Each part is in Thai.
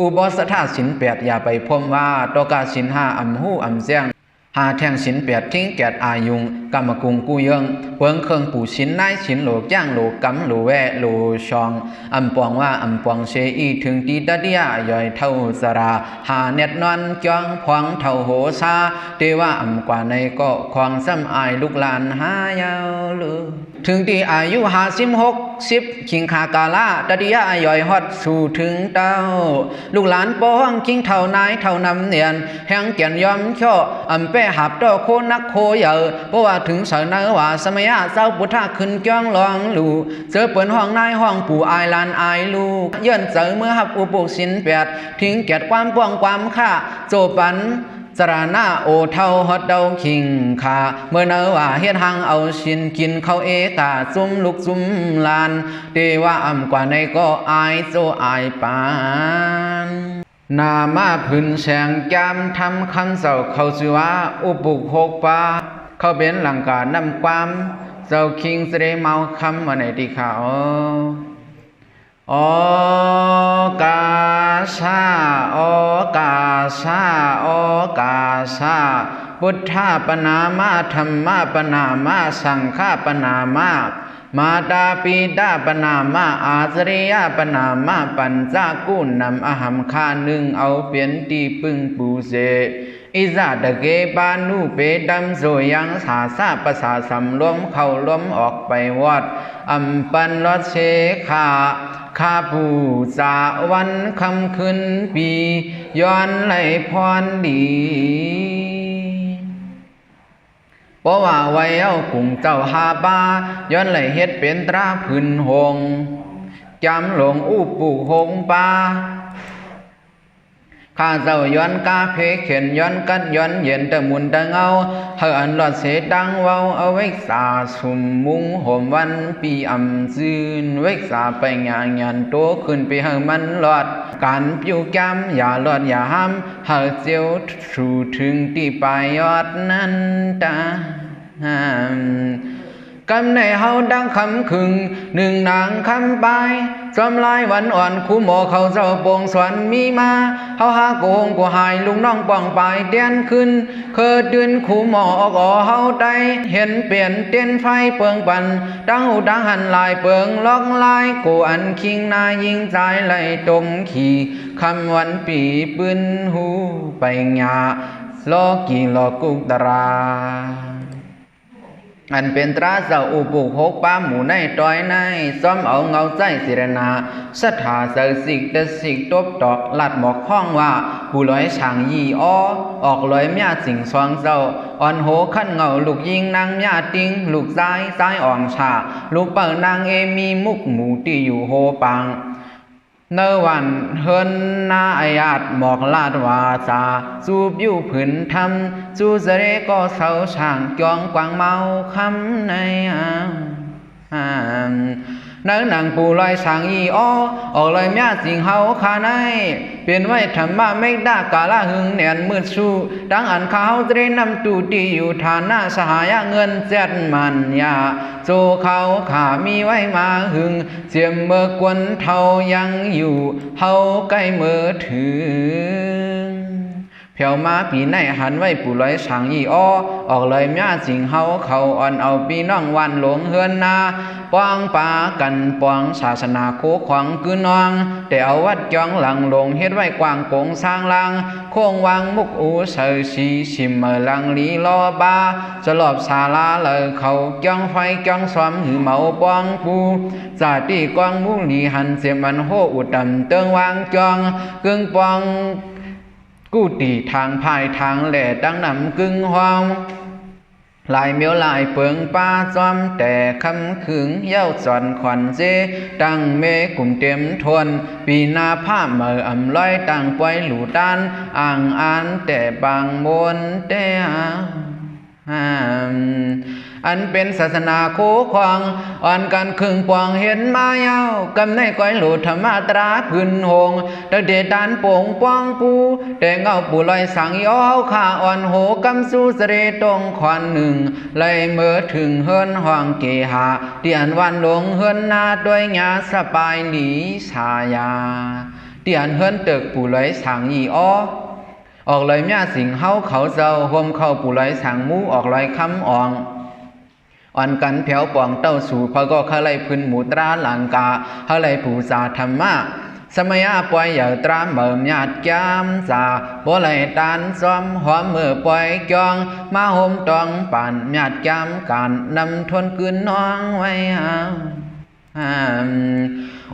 อุบสถาศีลแปดอย่าไปพมว่าตกาศีลห้าอำหู้อำเสียงหาแทงศีลแปดทิ้งแกดอายุงกรรมกุงกูเยิงเวิงเครื่องปู่ศีลนายศีลโหลกย่างโหลกำโหลแวโหลชองอำปองว่าอำปองเชอีถึงตีตะเดียย่อยเท่าสราหาเน็ดนอนจ้องพวงเท่าโหซาเทว่าอำกว่าในก็ควงซ้ำอายลูกหลานหายาวลือถึงที่อายุ50-60คิงคากาลาตะเดียย่อยฮอดสู่ถึงเต้าลูกหลานป้องคิงเท่านายเท่านำเนียนแห่งเกียนยอมช่ออำเป้หับดอกโคนักโคเยอเพราะว่าถึงเสนอว่าสมัยเศร้าปุถะขึ้นจ้องลองลูเจอเปิ่นห้องนายห้องปู่อายลานอายลูกเยื่อนเจอเมื่อหับอุปุศีลแปดทิ้งแกดความป้องความค่าโจปันสราหน้าโอเท่าฮอดเดาคิงขาเมื่อเนอว่าเฮ็ดหังเอาชินกินเขาเอกาซุ่มลูกซุ่มลานเตว่าอำกว่าในก็อายโจอายปานนามาพื้นแสงจามทำคันเสาเขาชื่อว่าอุปุกหกปาเขาเป็นหลังกานำความเจ้าคิงเสดเมาคำมาในที่เขาอกาชาอกาชาอกาชาพุทธาปนามาธรรมะปนามาสังฆาปนามามาตาปีดาปนามาอาสริยาปนามาปัญจกุนนำอหัมคาหนึ่งเอาเปลี่ยนตีปึงปูเสอิจาตะเกปานุเปดัมโสยังสาสะภาษาสำรวมเข้าล้มออกไปวัดอัมปันลดเชขาข้าผู้จาวันคำขึ้นปีย้อนไหลพรดีเพราะว่าไว้เอากุ้งเจ้าหาบาย้อนไหลเฮ็ดเป็นตราพื้นหงจำหลงอุปุหงปาข้าเจ้าย้อนกาเพเข็นย้อนกัดย้อนเย็นแต่มุนแต่เงาเฮออันหลอดเสดังเว้าเอาไว้สาสุมมุงห่มวันปีอำซื่นไว้สาไปงานยันโตขึ้นไปเฮอมันหลอดการปิวจำอย่าหลอดอย่าห้ามเฮอเจียวสู่ถึงที่ปลายยอดนั้นตากำในเฮาดังคำคึงหนึ่งนางคำไปจอมลายวันอ่อนคู่หมอเขาเจ้าโป่งสวรรค์มีมาเฮาหาโกงกูหายลุงน้องป้องไปเดียนขึ้นเคยเดือนคู่หมอออกเฮาได้เห็นเปลี่ยนเต้นไฟเปิงปันดังหูดังหันลายเปิงล็อกลายกูอันคิงนายิงใจไหลตรงขี่คำวันปีปืนหูไปหยาลอกี่ลอกุกตราอันเป็นตราเจ้าอุปุหกป้าหมู่ในตอยในซ้อมเอาเงาใจสิรนาสถาเสสิกเดสิกตบตอกลัดหมอกห้องว่าผู้ลอยช่างยี่อ้อออกลอยเมียสิงสวงเจ้าอ่อนโหขั้นเงาลูกยิงนางเมียติงลูกซ้ายอ่อนชาลูกเปิดนางเอมีมุกหมูที่อยู่โหปังเนวันเฮินนาอายาดหมอกลาดวาจาจูบอยู่ผืนทำจูเสเรก็เสาช่างจองกวางเมาคำในนังนางปูลอยช่างอีอ้อออกลอยเมียสิงเฮาขาในเปลี่ยนไว้ทำมาไม่ได้กาละหึงเนียนมืดสู้ดังอันเขาเตรนำตูดีอยู่ฐานหน้าสหายเงินเจ็ดมันยาโจเขาขามีไว้มาหึงเจียมเมื่อกวนเท่ายังอยู่เฮาใกล้เมื่อถึงเพียวมาปีในหันไว้ปู่ลอยช่างยี่อ้อออกเลยม่าสิงเฮาเขาอ่อนเอาปีน้องวันหลวงเฮือนนาป้องปากันป้องศาสนาโคขวังกือนองแต่เอาวัดจองหลังลงเฮ็ดไว้กว้างโกงสร้างลังโค้งวางมุกอูเสยชีชิมเมลังลีลอบาจะหลอบศาลาเลยเขาจ้องไฟจ้องซ้อมหือเมาป้องปูจาตีกองมุลีหันเสียมันโหอุดดำเติงวางจองกึ่งป้องกู้ตีทางภายทางแหล่ตั้งนำกึ่งห้องลายเมียวลายเปิงป้าจอมแต่คำขึงเย้าจอนขวัญเจตั้งเมกลุ่มเต็มทนปีนาผ้าเมื่ออำลอยตั้งปล่อยหลู่ด้านอ่างอ่านแต่บางมนแต่อันเป็นศาสนาโคขวางอ่อนกันครึ่งปวงเห็นมาเย้ากำในก้อยหลุดธรรมาตราพื้นหงตะเดดานโป่งป้องปูแต่เงาปูลอยสังย้อข้าอ่อนโหกำสู้เสรตรงขวัญหนึ่งไล่เมื่อถึงเฮินห้องเกหาเตียนวันหลงเฮินนาด้วยญาสปายหลีชายาเ ที่อันเฮิรนเติกปู่ไหลสางอีอ้อออกเลยแม่สิงเฮาเขาเจ้าห่มเข้าปู่ไหลสางมูออกเลยคำอ่องอ่อนกันแผวปองเต้าสู่พอก็เขาไลพื้นหมูตราหลังกาเขาไลผู้สาธรรมะสมัยปล่อยเหยาตรามเบิ่มญาติแก้มสาบ่ไหลตานซ้อมหอมมือปล่อยจองมาห่มตองป่านญาติแก้มการนำทนคืนน้องไว้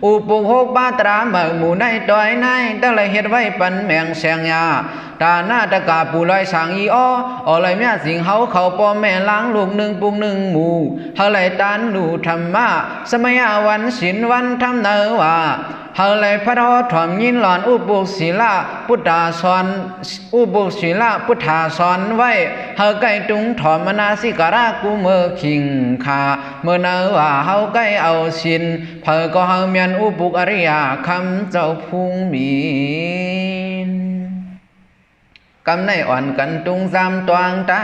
อุปุหกบาตราเมื่อหมู่ในดอยในตั้งเลยเฮ็ดไว้ปันแมงแสงยาตาหน้าตะกาปูลอยสางอีอ้ออเลยแม่สิงเฮาเขาป้อแม่ล้างลูกหนึ่งปุงหนึ่งหมู่เฮาเลยตานดูธรรมะสมัยวันศีลวันทำเนอว่าเฮาเลยพระทอถ่อมยินหลอนอุปุศีลาพุทธาสอนอุปุศีลาพุทธาสอนไว้เฮาใกล้ตุงถ่อมมนาสิการะกูเมื่อขิงคาเมื่อเนอว่าเฮาใกล้เอาศีลเฮาก็เฮาเมียนอุปุอริยคำเจ้าพุงมีกำในอ่อนกันตุงสามตวงตา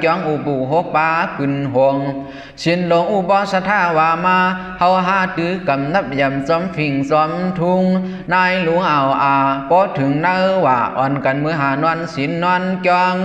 จ้องอุปุหกปาขึ้นหงสินหลงอุบสถาวามาเฮาหาตื้อกำนับยำซ้อมฟิ่งซ้อมทุงนายหลวงเอาพอถึงเนอว่าอ่อนกันมือหานอนสินนอนจอง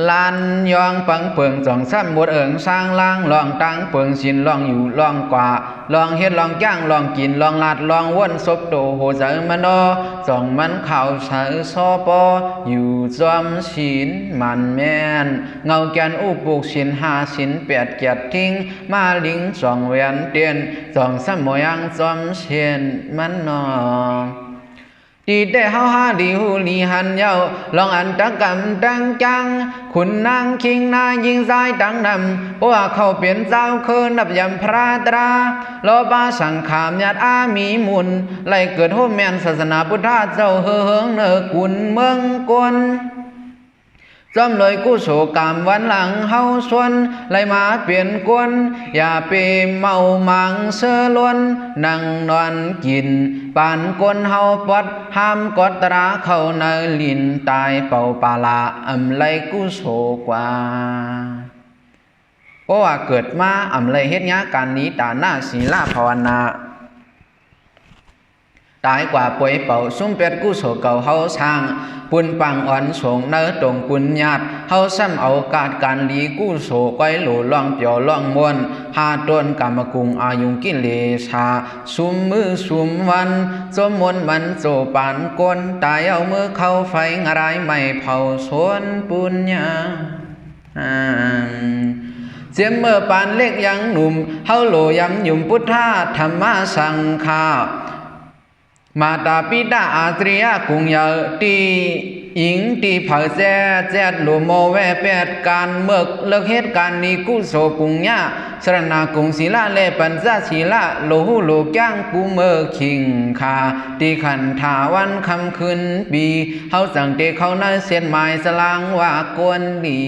ลานยองปังเปิงจ่องซ้ำหมดสร้างล่างลองตั้งเปิงสินลองอยู่ลองกว่าลองเฮ็ดลองย่างลองกินลองลาดลองวนศพโตโหเจอมันดอจ่องมันข่าวเสือซอปออยู่จอมสินมันแม่นเงาแกนอุปุกสินหาสินแปดเกียรติทิ้งมาลิงจ่องเวียนเตียนจ่องซ้ำมยังจอมเชียนมันนอดีได้เฮาหาดีหูลีหันเยาลองอันตะกำดังจังคุณนางคิงนายิงสายดังนำว่าเขาเปลี่ยนเจ้าคือนับยำพระตราโลบาสังขามญาติอามีมุนไล่เกิดโฮมแมนศาสนาพุทธเจ้าเฮืองเนอกุนเมืองกวนจอมเลยกู้โศกามวันหลังเฮาสวนไล่มาเปลี่ยนกวนอย่าไปเมามังเสือล้วนนั่งนอนกินปานกวนเฮาปอดห้ามกอดตราเข้าในลินตายเป่าปาลาไล่กู้โศกว่าเพราะว่าเกิดมาไล่เฮ็ดงานการนี้ตาหน้าศีลภาวนาตายกว่าป่วยเป่าซุ้มเป็ดกู้โศเก่าเฮาสร้างปุ่นปังอ่อนส่งเนื้อตรงปุญญาติเฮาซ้ำเอาการลีกู้โศก้อยหลูล่องเปียวล่องมวนหาต้นกามกุงอายุงกิเลชาซุมมือซุมวันจมมนมันโจปานกนตายเอามือเข้าไฟงรายไม่เผาสวนปุญญาเจียมเมื่อปานเล็กยังหนุ่มเฮาโหลยำหยุ่มพุทธาธรรมะสังฆามาตาปิดาอาตรียกุงเยอตีหญิงตีเผาแจ๊ดหลูโมแวแปดการเมือกเลิกเหตุการณ์นี้กุโสปุงญาสรณากุงศิลาเลปัญจศีลาโลหูโลก้างกูเมื่อขิงคาตีขันถาวันคำคืนปีเฮาสังเตเขาในเส้นหมายสลางว่ากวนดี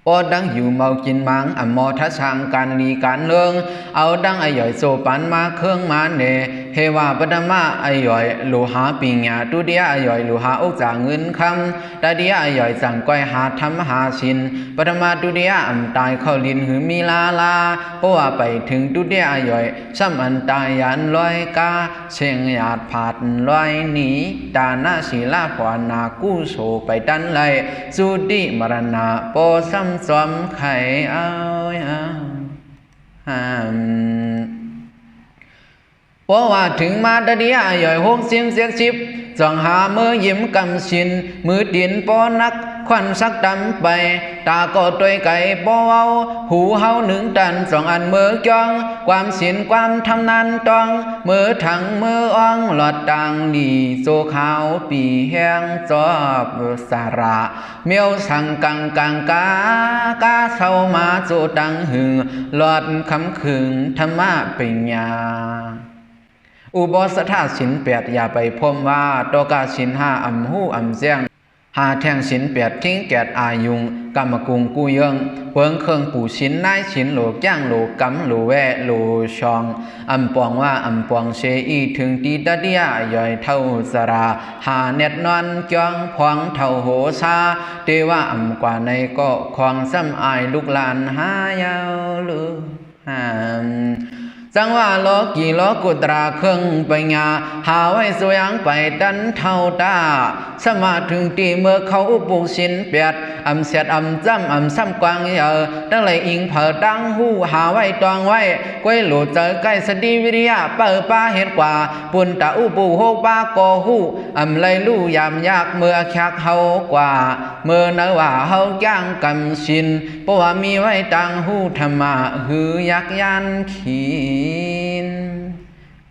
พอดังอยู่เมากินมังมอทัชางการลีการเลืองเอาดังไอหย่อยโซปันมาเครื่องมาเนเฮวาปฐมาไอหย่อยหลูหาปิญญาตุเดียไอหย่อยหลูหาอุกจาเงินคำตาเดียไอหย่อยจังก้อยหาทำหาชินปฐมาตุเดียตายเข้าลินหือมีลาเพราะว่าไปถึงตุเดียไอหย่อยซ้ำตายยันลอยกาเชียงหยาดผาดลอยหนีตาหน้าศีลาภาวนากู้โศไปดันไลสุดิมรณะโปซ้ำซ้อมไข่เอาเพราะว่าถึงมาตะเดียย่อยหกสิบเสียชิบจ่องหามือยิ้มกำชินมือดินปอนักควันสักดำไปตาก็ตัวไก่ปอเอาหูเฮาหนึ่งตันสองอันมือจ้องความสินความทำนันต้องมือถังมืออ่องหลอดต่างหลีโซขาวปีแห้งจอบสาระเมียวสังกังกาเศร้ามาโจตังหึงหลอดคำขึงธรรมะปัญญาอุโบสถศีลแปดอย่าไปพมว่าตกาศีลห้าหูเสียงหาแท่งศีลแปดทิ้งแกดอายุงกรรมกุงกูเยิงเปิงเครื่องปู่ศีลนายศีลโหลกย่างโหลกำโหลแวโหลชองปองว่าปองเชอีถึงตีตะเดียย่อยเท่าสราหาเน็ดนอนจ้องพองเท่าโหซาเตว่ากว่าในก็ควงซ้ำอายลูกหลานหายาวลือจ จังว่าโลกีโลกุตราเครื่องปัญญาหาไว้สวยงไปดันเท่าตาสมาถึงตีเมื่อเขาอุปุสินเปียดอำเสียดอำจำอำซ้ำกวางเยอะตั้งเลยอิงเผอดังหูหาไว้ตองไว้ก้วยหลุดเจอใกล้สติวิริยะเปิดป้าเห็นกว่าปุ่นตาอุปุโฮป้าโกหูอำเลยลู่ยามยากเมื่อคักเฮากว่าเมื่อเนว่าเฮาย่างกำชินเพราะว่ามีไว้ตังหูธรรมะหือยักยันขีน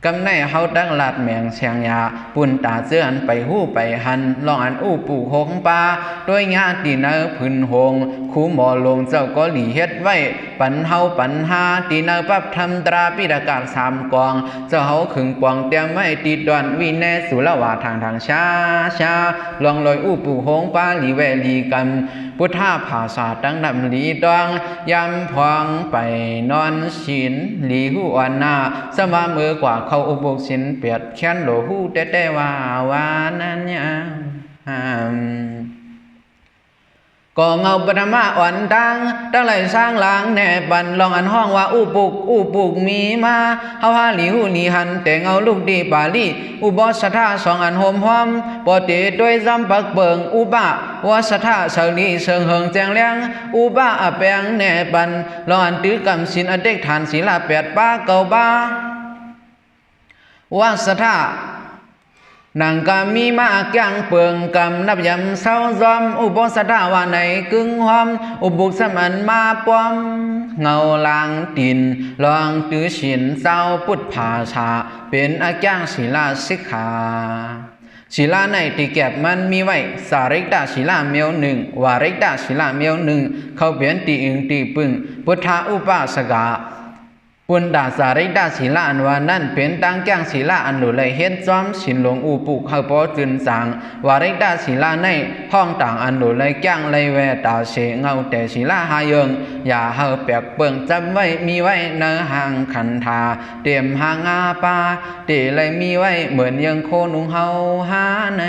กำในเฮาดังลาดแมงเชียงยาปุ่นตาเจือนไปหู้ไปหันลองอันอู้ปู่หงปาด้วยงาตีเนอพื้นหงคูหมอลงเจ้าก็หลีเฮ็ดไว้ปันเฮาปันหาตีเนอปับทำตราปิดากาศสามกองเจ้าเฮาขึงปองเตรียมไว้ตีดอนวินแนสุละวาทางชาลองลอยอู้ปู่หงปาหลีแวลีกันพุทธาภาษาตั้งนำหลีดองยำพองไปนอนชินหลีหูอ่อนหน้าสมาเมื่อกว่าเขาอุบกสินเปียดแค้นโหลหูแต่ว่านั้นยังก็เงาปฐมาอ่อนดังตั้งไหลสร้างหลังแน่บันลองอันห้องว่าอุปุกมีมาเฮาหาหลีหูหลีหันแต่เงาลูกดีปาลีอุบสถาสองอันโฮมหอมปอติด้วยจำปักเบิงอุบะวสถาเสลีเชิงเฮิงแจงเลี้ยงอุบะแปงแน่บันลองอันตื้อกำสินอเด็กฐานศีลาแปดป้าเก่าบ้าวสถานางกามีมาแกงเปิงกำนับยำเศร้าซอมอุบสถาว่าในกึ่งหอมอุบุกสมันมาป้อมเงาลางตินลองตื้อฉินเศร้าปุดผาชาเป็นอาแกงศิลาสิกขาศิลาในที่แก็บมันมีไว้สาริกดาศิลาเมียวหนึ่งวาริกดาศิลาเมียวหนึ่งเขาเปลี่ยนตีอึงตีปึงพุทธาอุปาสกาปุณดาสาริดาศิลาอันว่านั่นเป็นตังแก้งศิลาอันหลุเลยเฮ็ดจอมสินหลวงอูปุกเฮาปอจืนสางวาริดาศิลาในห้องต่างอันหลุเลยแก้งเลยแวตาเสเงาแต่ศิลาหาเยิงอย่าเฮาแปลกเปิงจำไว้มีไว้เนื้อหางขันธาเตรียมหางาปาเตเลยมีไว้เหมือนยังโคนุงเฮาหาใน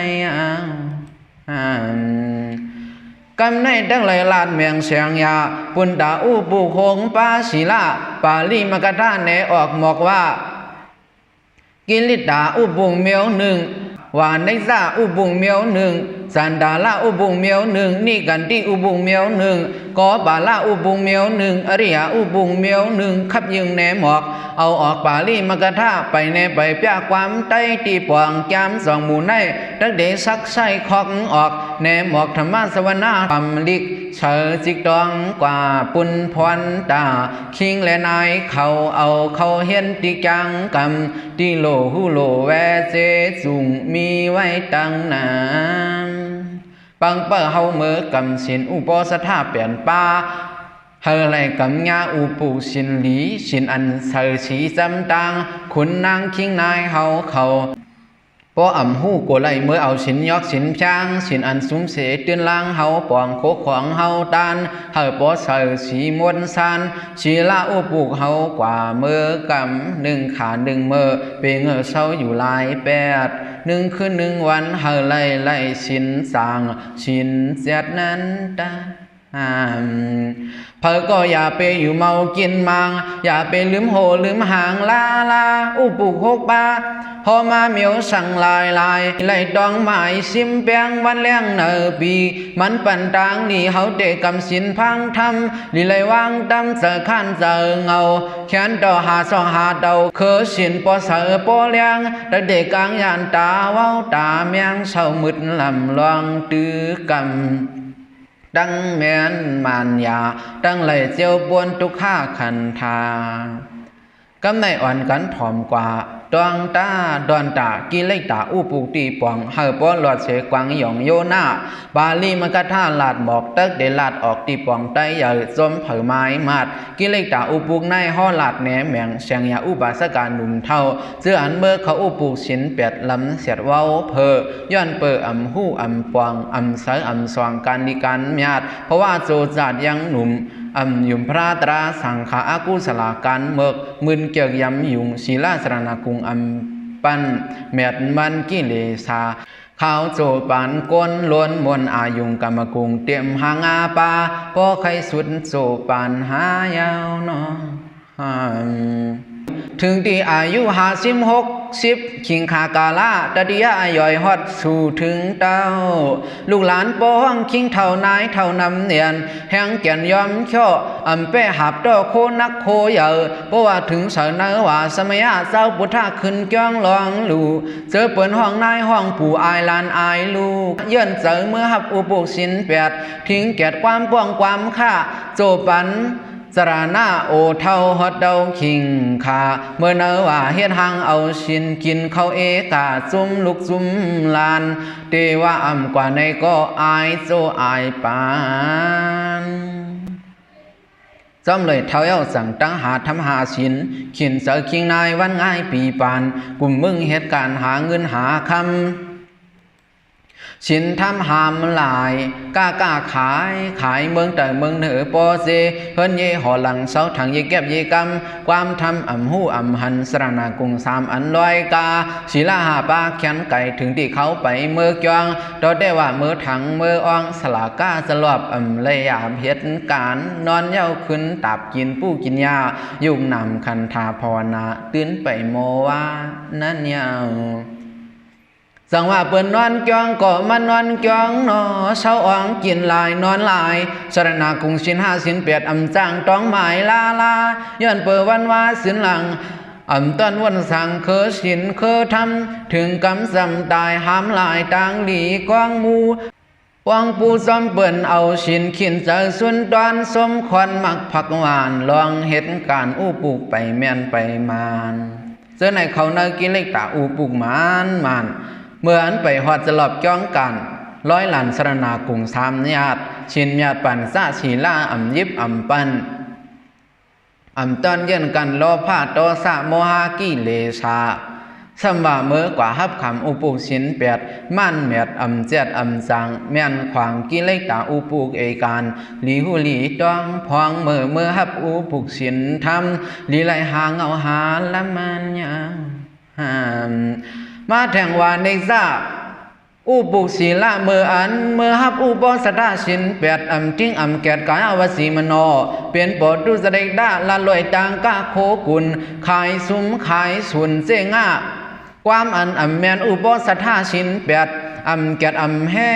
กำในดังไหลลาดเมียงเสียงยาปุณดาอุปุคงปาศิลาปาลีมกะทาเนออกหมอกว่ากิลิตาอุปุงเมียวหนึ่งวานิซาอุปุงเมียวหนึ่งสันดาละอุปุงเมียวหนึ่งนิกันติอุปุงเมียวหนึ่งกอบาละอุปุงเมียวหนึ่งอริยอุปุงเมียวหนึ่งขับยึงแหนหมอกเอาออกปาลีมกะทาไปแนไปเปียความใต้ตีปวงจำสองหมู่ในดักเดซักไส้คอกออกแหนหมอกธรรมะสวนาธรรมลิกเชอจิกตองกว่าปุนพรตาคิงและนายเขาเห็นติจังกำติโลหูโลแวเจจุงมีไว้ตั้งนานปังเป้อเฮาเมื่อกำสินอุปสถาเปลี่ยนป้าเฮไรกำญาอุปุสินหลีสินอันเสอสีจำตังขุนนางคิงนายเฮาเขาปออ่ำหูโกไลเมื่อเอาสินยอกสินช้างสินอันซุ้มเสตื่นล่างเฮาปองโคของเฮาตานเฮาปอเสอสีมวนซานชีลาอุปุกเฮากว่าเมื่อกำหนึ่งขาหนึ่งเมื่อเปงเศร้าอยู่ลายแปดหนึ่งคืนหนึ่งวันเฮาไล่สินสางสินเสียดนั้นตาเพอก็อย่าไปอยู่เมากินมังอย่าไปลืมโหลืมหางลาอุปุกหกปาพอมาเมียวสั่งลายไล่ดองหมายซิมเปียงวันเลี้ยงเนอปีมันปั่นตางนี่เฮาเตะกำสินพังทำลีไลวางดำเจอขันเจอเงาแขนต่อหาสองหาเดาเคอสินปอเสือปอเลี้ยงเด็กกลางยานตาเว้าตาเมียงเศร้ามึดลำลองตื้อกำดังแม่นมานยาดังไหลเจียวบวนทุกข้าขันธากำในอ่อนกันถ่อมกว่าดวงตาดอนตากิเลตาอุปุกตีปองเฮาปอหลอดเสกวังหยองโยนาบาลีมันกะท่าลาดหมอกเตกเดลาดออกตีปองไตใหญ่จมเผอไม้มาดกิเลตาอุปุกในห่อลาดแหนแมงเสียงยาอุบาสการหนุ่มเท่าเสื้ออันเมื่อเขาอุปุกสินเปียดลำเสียดเว้าเพอย้อนเปิดอำหู้อำปองอำเสออำสว่างการดีการญาติเพราะว่าโจจาดยังหนุ่มยุมพระตราสังขาอากุศลาการเมิกมึนเกี่ยวยำยุงศีลาสรณกุงปันเมียดมันกิเลสาข้าวโจปานก้นล้วนมนอายุงกรรมกุงเตรียมหางอาปาพอใครสุดโจปานหายาวนอ ถึงที่อายุ56ขิงขากาลาตะดิยาย่อยฮอดสู่ถึงเต้าลูกหลานป้องคิงเท่านายเท่านำเนียนแห่งแก่นยอมช่ออำเป้หับดอกโคนักโคเยอเพราะว่าถึงเสนอว่าสมัยเจ้าพุทธะขึ้นจ้องลองลู่เจอเปิ่นห้องนายห้องปู่อายลานอายลูกเยื่นเจอเมื่อหับอุปุสินแปดทิ้งแก่ความป้องความค่าโจปันสราหน้าโอเท่าฮอดเดาคิงขาเมื่อเนอว่าเฮ็ดหังเอาชินกินเขาเอกาจุมลุกจุมลานเตว่าอ่ำกว่าในก็อายโจอายปานจอมเลยเท่าเย้าสั่งตั้งหาทำหาสินขินเสือคิงนายวันง่ายปีปานกลุ่มมึงเหตุการหาเงินหาคำชินทำหามหลายกล้าขายเมืองแต่เมืองเหนือปอเซเพิ่นเย่ห่อหลังเสาถังเย่แก็บเย่กำความทำหู้หันสระนากุง3อันลอยกาศิลาหาปาแขนไก่ถึงที่เขาไปเมื่อจองดอได้ว่าเมื่อถังเมื่ออ่องสลากาสลอบเลยยามเหตุการนอนเย้าขึ้นตับกินปู้กินยายุ่งนำคันธาภาวนาตื่นไปโมว่านั่นยาวสั่งว่าเปิ้นนอนจองก็มานอนจองนอเช้าอ่องกินลายนอนลายสรณากุงสิน5สิน8จ้างต้องหมายลาย้อนเปิดวันว่าสินหลังต้นวันสั่งเคอสินเคอทำถึงกำสำตายหามลายต่างหลีกองมูวางปูซ้อมเปิ้นเอาชินขินเจอส่วนตอนสมควันมักผักหวานลองเหตุการอู้ปลูกไปแม่นไปมานเจอในเขาเนกิเลกตาอู้ปลูกมานเมื่ออันไปหอดจะหลอบจ้องกันร้อยหลันสรณากุง3ญาติชินญาติปันซาชีลายิบปันตอนเย็นกันรอผ้าโตสะโมหากิเลสาสัมว่าเมื่อกว่าฮับคำอุปุสิน8มั่นเมียดเจ็ดสังแม่นขวางกิเลตาอุปุกเอการลีหูลีต้องพองเมื่อฮับอุปุสินทำลีไหลหางเอาหาละมันยังมาแทงวานในซาอุปุศีละเมื่อฮับอุปสตาสิน8ทิ้งแกดกายอวสีมโนเปลี่ยนปอดุสเดกดาละลอยต่างกะโคกุลขายสุมขายสุนเจงะความแมนอุปสตาสิน8แกดแห่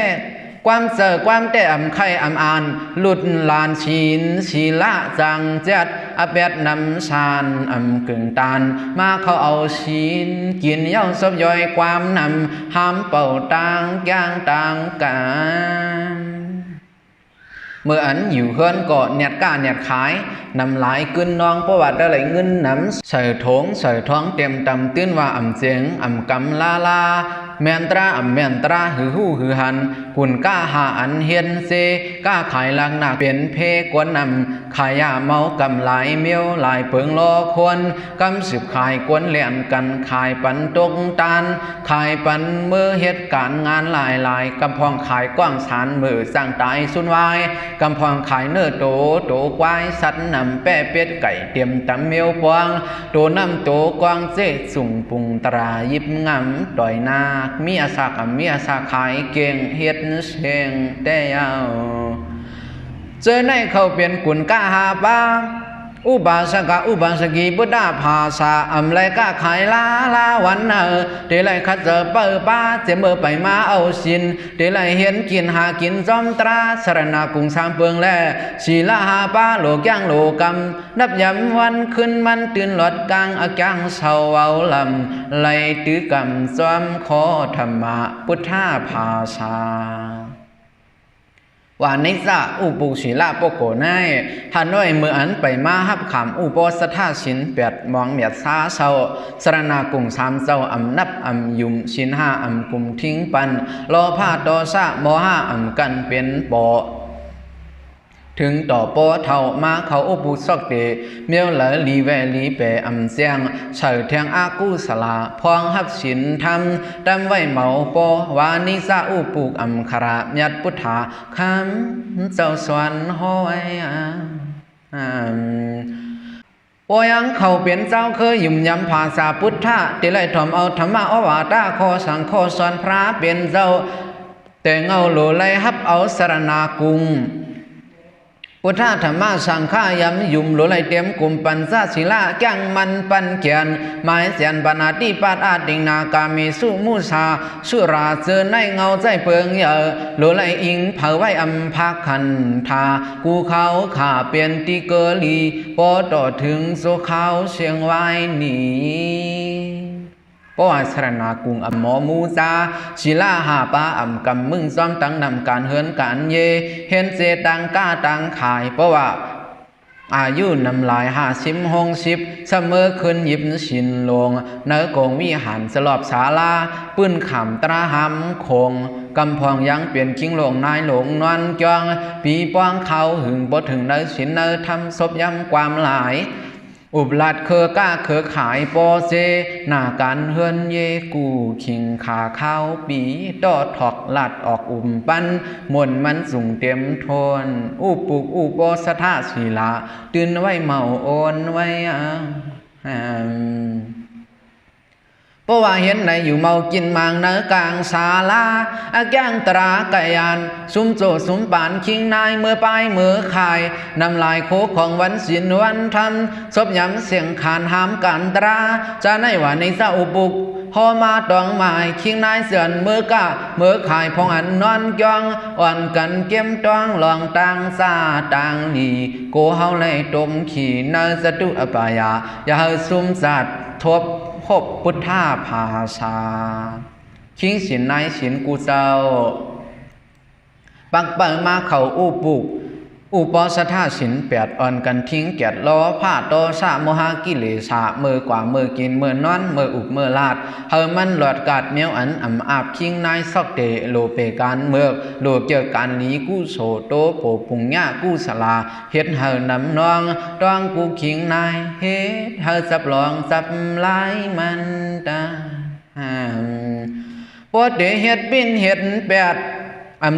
ความเจอความแต่ไข่อ่านหลุดลานชินศีละจังเจ็ดแปดนำชานกึ่งตานมาเขาเอาชินกินเย้าซบย่อยความนำห้ามเป่าต่างย่างต่างกันเมื่ออันอยู่เฮือนก็เนียดก้าเนียดขายนำหลายกึนนองประวัติอะไรเงินน้ำใส่ท้องเต็มตำตื้นว่าเสียงกำลาแมนตราหือหูหือหันกุนก้าหาเฮียนเซก้าขายลังหนักเป็นเพกวนนำขายยาเมากำหลายเมียวหลายเปิงรอควรกำสืบขายกวนเลียนกันขายปันตกตานขายปันเมื่อเหตุการณ์งานหลายกำพองขายกว้างสารมือสร้างตายสุนวายกำพองขายเนื้อโตควายสัตว์นำแป้เป็ดไก่เตรียมตำเมียวปวงโตน้ำโตกวางเจ๊สุ่งปุงตรายิบงำต่อยนามีอาสาขายเก่งเฮ็ดเสียงแต่ยาวเจอในเขาเปลี่ยนกุนก้าหาปาอุบาสกีบุดาภาษาไรก้าขายลาวันเดลัยขัดเจอเปิดป้าเจเมื่อไปมาเอาสินเดลัยเห็นกินหากินจอมตราสรณากุงสามเปิงแลศีลาหาป้าโลกย่างโลกำนับยำวันขึ้นมันตื่นหลอดกลางอากังเศร้าเอาลำไล่ตื้อกำจอมขอธรรมะพุทธาภาษาว่าในซาอุปุศีลาปโกนายฮานอยเมื่ออันไปมาฮับขำอุปสถาสิน8มองเมียดซาเศร้าสรณากุง3เจ้านับยุมสิน5กุมทิ้งปันรอผ้าตอซะโมหะกันเป็นปอถึงต่อปอเท่ามาเขาอุปุสกเตเมียวเหลลีแวลีเปเสียงเฉยเทียงอากุสลาพองฮับสินทำดำไว้เมาปอวานิซาอุปุกครายัดพุทธาคำเจ้าสวรรค์ห้อยปอยังเขาเป็นเจ้าเคยยุ่มยำภาษาพุทธะติไลถ่อมเอาธรรมะอวาตาคอสังคอสอนพระเป็นเจ้าแต่เงาโหลไลฮับเอาสรณากุง พุทธธรรมะสังฆายำยุ่มหลุไหลเต็มกลุ่มปัญญาศิลาแก้งมันปันเกียนหมายเสียนปนาติปัตอาติงนากามีสุมุสาสุราเจอในเงาใจเปิงเยอะหลุไหลอิงเผาไว้อัมภักขันธากูเขาขาเปลี่ยนติเกลีปอต่อถึงโซเขาเชียงไว้หนีเพราะว่าสรณากุงอัมหมอมูจาศิลาหาปาอัมกำมึงซ้อมตั้งนำการเฮินการเยเห็นเจตังก้าตังขายเพราะว่าอายุนำลาย50-60เสมอขึ้นยิบชินลงเนื้อกงวิหารสลอบศาลาปื้นขำตราหำคงกำพองยังเปลี่ยนคิงลงนายหลงนอนจองปีป้องเขาหึงบ่ถึงเนื้อสินเนื้อทำศพย้ำความหลายอุบลัดเคอก้าเคอขายปอเซหน้าการเฮือนเยกูขิงขาข้าวปีดอถอกลัดออกปันมนมันสูงเต็มทนปุกปอสถาศิลาตื่นไว้เมาโอนไว้เพราะว่าเห็นในอยู่เมากินมังเนื้อกลางศาลาแก้งตราไก่ยานซุ้มโจซุ้มปานคิงนายเมื่อปลายเมื่อขายนำลายโคของวันศิลวันทำศพย้ำเสียงขานหามกันตราจะในว่าในซาอุปุกพอมาตองหมายคิงนายเสือนเมื่อกะเมื่อขายพองอันนอนยองอ่อนกันเก็มตองลองตังซาตังหลีโกเฮาไล่ตมขี่เนสตุอปายาอย่าให้ซุ่มสัตว์ทบพบพุทธาภาษาคิงสินนายสินกูเจ้าปักเปิดมาเขาปุกอุปสถาสิน8อ่อนกันทิ้งแกดล้อผ้าโตสะโมหกิเลสะมือกว่ามือกินมือนอนมืออุบมือลาดเฮอมันหลอดกาดเมียวอันอาบคิงนายซอกเตโลเปการเมือกโลเกี่ยวการหลีกู้โสโตโปปุงญากู้สลาเฮ็ดเฮอนำนองต้องกูคิงนายเฮ็ดเฮอจับลองจับลายมันตาปวดเฮ็ดบินเฮ็ดแปด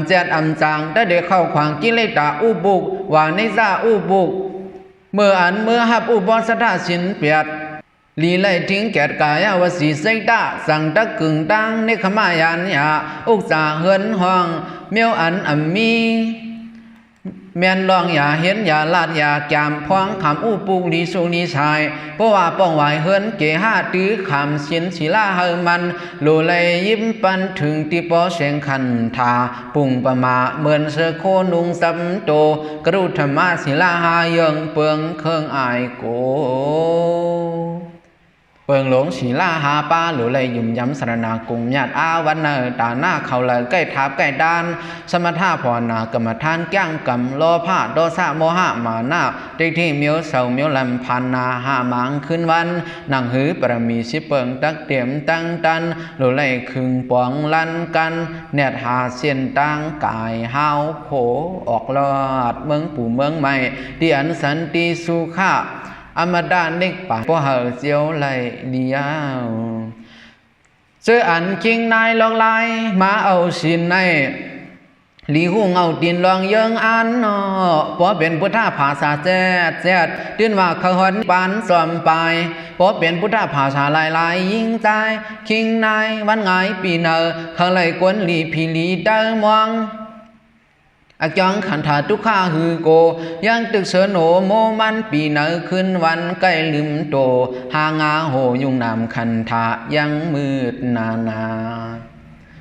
แจดจางได้เด็กเข้าขวางกิเลตาบุกว่าในซาบุกเมื่อหับบสถาสินเปียดลีไลทิ้งแกดกายาวสีไซตาสั่งตะกึ่งตังในขมายานยาอุกษาเฮินห้องเมียวมีแม่นลองอย่าเห็นอย่าลาดอย่าแกมพองคำปุกลีสูลีชายเพราะว่าป้องไหวเฮินเกห้าตื้อคำสินศิลาเฮมันโลเลยยิ้มปันถึงติปอเสียงคันทาปุ่งประมาเหมือนเสือโคนุงสำโตกรุธรรมะศิลาหาเยิงเปืองเครื่องอายโกเปิงหลงศีลาหาป้าหรือเลยยุ่มย้ำสรณากุมญาติอาวันเนอตาหน้าเขาเลยใกล้ทับใกล้ดานสมถะพรณากรรมฐานแก้งกำโลภะโดสะโมหะมานาได้ที่เมียวเสาเมียวลำพันนาหามังขึ้นวันนั่งหือประมีสิเปิงตักเตียมตั้งตันหรือเลยคึงปองลันกันเนตหาเสียนตั้งกายเฮาโผออกลอดเมืองปู่เมืองใหม่ที่อันสันติสุขะอมดาเน็กป่าพอเหอเจียวไหลเดียวเจออันคิงนายลองไล่มาเอาสินในหลีหูเงาดินลองเยิงอันเนาะพอเป็นพุทธภาษาแจ๊ดตื่นว่าเขาหอนปานสอมไปพอเป็นพุทธภาษาลายยิ่งใจคิงนายวันไงปีเนอเขาไหลกวนหลีพีลีเดิมองจังขันธาทุกข้าฮือโกยังตึกเสนโหโมมันปีเนอขึ้นวันใกล้ลืมโตหางาโหยุงนำขันธายังมืดนา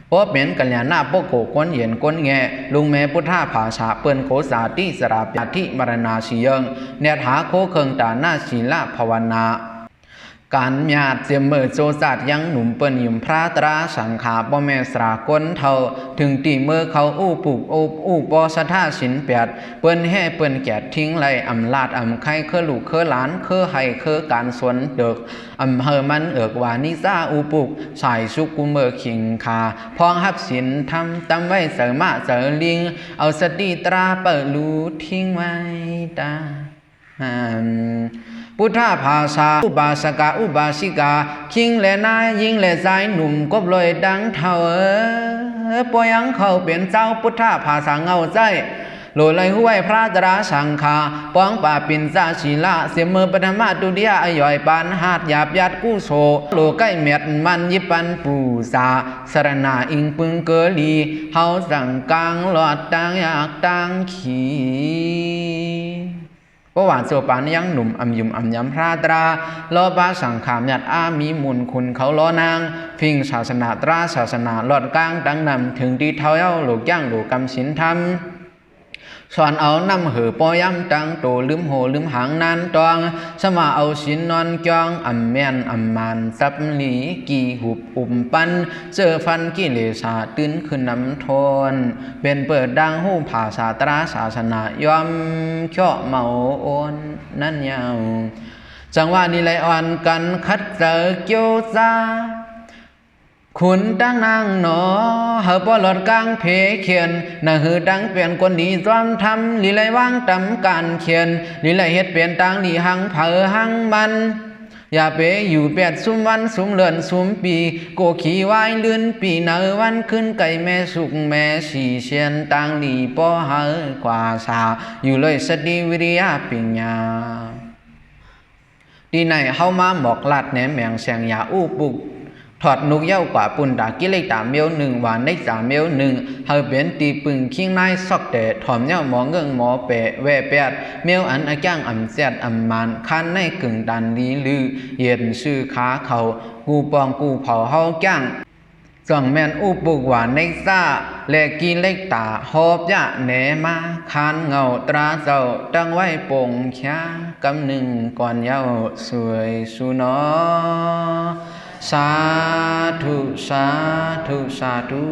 เพราะเป็นกัลยาณโปโกก้นเย็นก้นแง่ลุงแม่พุทธาภาษาเปิ้นโคสาติสราปฏิมรณาชียังเนตหาโคเคิงตาหน้าศีลภาวนาการญาติเสียมเมื่อโจจัดยังหนุ่มเปิ้นยุ่มพระตราสังขาบ่แม่สราก้นเท่าถึงตีเมื่อเขาปุกปอสถาสิน8เปิ้นแห่เปิ้นแกดทิ้งไหลลาดไข่เคอลูกเคอหลานเคอไห้เคอการสวนเดึกเฮอมันเอิกวานิซาปุกสายสุกุเมื่อขิงคาพองหับสินทำตำไว้เสมาเสลิงเอาสติตราเปิดรูทิ้งไว้ตาพุทธภาษาอุบาสกาอุบาสิกาคิงและนายยิงและสายหนุ่มกบลอยดังเท่าปอยังเขาเป็นเจ้าพุทธภาษาเงาใจโหลเลยห้วยพระตราสังคาป้องป่าปินซาชีลาเสียมือปฐมาตุเดียย่อยปานหาดหยาบยัดกู้โซโลใกล้เม็ดมันยิปันปูสาสรณาอิงปึงเกลีเฮาสั่งกลางหลอดตังอยากตังขี เพราะว่าโซปานยังหนุ่มอำยุมอำยำพระตราลอบาสังขามยัดอามีมุนคุณเขาล้อนางพิงศาสนาตราศาสนาหลอดกลางดังนำถึงที่เท้าเย้าหลูกย่างหลูกกำสินธรรมสอนเอาน้ำหือปอยำตังโตลืมโหลืมหางนานตองสมาเอาสินนอนจองอำแม่นอำมานซับหลีกี่หุบปันเจอฟันกิเลสาตื้นขึ้นน้ำทนเป็นเปิดดังหูภาษาตราศาสนายอมเชาะเมาโอนนั่นยาวจังว่านี่ไรอ่อนกันคัดเจอเกียวซาคุณดังนางหนอเฮาปอหลอดกลางเพเขียนน่ะหือดังเปลี่ยนคนดีจอมทำลีไลว่างตำการเขียนลีไลเฮ็ดเปลี่ยนต่างลีหังเผอหังมันอย่าไปอยู่แปดสุมวันสุมเลือนสุมปีโกขี่วายเลื่อนปีเนอวันขึ้นไก่แม่สุกแม่สีเชียนต่างลีปอเฮอกว่าสาอยู่เลยสติวิริยะปิญญาดีไหนเฮามาหมอกลัดแหนแมงแสงยาอู้ปุกถอดนุกเย้ากว่าปุ่นดากิเลตาเมียวหนึ่งว่าในตาเมียวหนึ่งเฮาเป็นตีปึงคิงนายซอกแต่ถอมเย้าหมอเงิงหมอเปะแวแปดเมียวอันอาจ้างอำแซดอำมานคันในกึ่งดันลีลือเย็นชื่อขาเขากูปองกูเผาเฮาจ้างส่องแม่นอุปุกว่าในซาและกิเลตาหอบยะแหนมาคานเงาตราเจ้าตั้งไว้โป่งช้ากำหนึ่งก่อนเย้าสวยสุนอสาธุสาธุสาธุ